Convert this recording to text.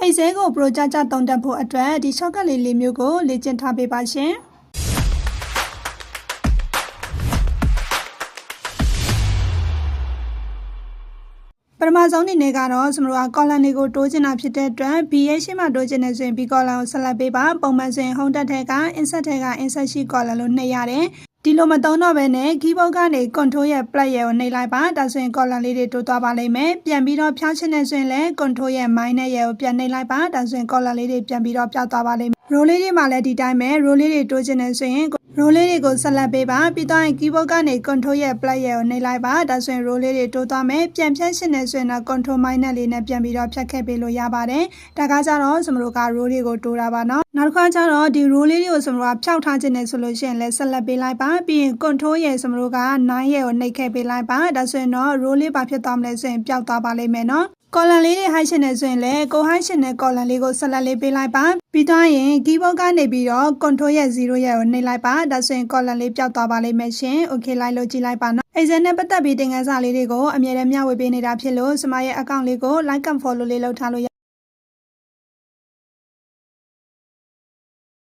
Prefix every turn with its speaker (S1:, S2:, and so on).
S1: အိတ်စဲကိုပရိုဂျာကြတုံတက်ဖို့အတွက်ဒီ shortcut လေးမျိုးကိုလေ့ကျင့်ထားပေးပါရှင်ပထမဆုံးအနေနဲ့ကတော့ကျွန်တော်က column တွေကိုတိုးချင်တာဖြစ်တဲ့အတွက် B ရဲ့ရှေ့မှာတိုးချင်နေဆိုရင် B column ကိုဆက်လက်ပေးပါပုံမှန်ဆိုရင် home tab ထဲက insert ထဲက insert sheet column လို့နှိပ်ရတယ်ဒီလိုမသုံးတော့ဘဲနဲ့ keyboard ကနေ control ရဲ့ plus ရဲ့ကိုနှိပ်လိုက်ပါဒါဆိုရင် column လေးတွေတိုးသွားပါလိမ့်မယ်ပြန်ပြီးတော့ဖြောင်းချင်နေဆိုရင်လည်း control ရဲ့ minus ရဲ့ကိုပြန်နှိပ်လိုက်ပါဒါဆိုရင် column လေးတွေပြန်ပြီးတော့ပြောက်သွားပါလိမ့်မယ် row လေးတွေမှာလည်းဒီတိုင်းပဲ row လေးတွေတိုးချင်နေဆိုရင် row လေးတွေကိုဆက်လက်ပေးပါပြီးတော့ keyboard ကနေ control ရဲ့ plus ရဲ့ကိုနှိပ်လိုက်ပါဒါဆိုရင် row လေးတွေတိုးသွားမယ်ပြန်ဖြတ်ချင်နေဆိုရင်တော့ control minus လေးနဲ့ပြန်ပြီးတော့ဖြတ်ခဲ့ပေးလို့ရပါတယ်ဒါကကြတော့ကျွန်တော်တို့က row တွေကိုတိုးတာပါနော်နောက်တစ်ခါကျတော့ဒီ row လေးတွေကိုကျွန်တော်တို့ကဖြောက်ထားခြင်းနဲ့ဆိုလို့ရှိရင်လည်းဆက်လက်ပေးလိုက်ပါပြီးရင် control ရဲ့ကျွန်တော်တို့က9ရဲ့ကိုနှိပ်ခဲ့ပေးလိုက်ပါဒါဆိုရင်တော့ row လေးပါဖြစ်သွားမလဲဆိုရင်ပျောက်သွားပါလိမ့်မယ်နော်column လေးတွေ hide ရှင်နေဆိုရင်လည်းကို hide ရှင်တဲ့ column လေးကိုဆက်လက်လေးပေးလိုက်ပါပြီးတော့ရင် keyboard ကနေပြီးတော့ control ရဲ့0ရဲ့ကိုနှိပ်လိုက်ပါဒါဆိုရင် column လေးပျောက်သွားပါလိမ့်မယ်ရှင် okay လိုက်လို့ကြည့်လိုက်ပါနော်Excel နဲ့ပတ်သက်ပြီးသင်ခန်းစာလေးတွေကိုအမြဲတမ်းမျှဝေပေးနေတာဖြစ်လို့စမရဲ့ account လေးကို like and follow လေးလုပ်ထားလို့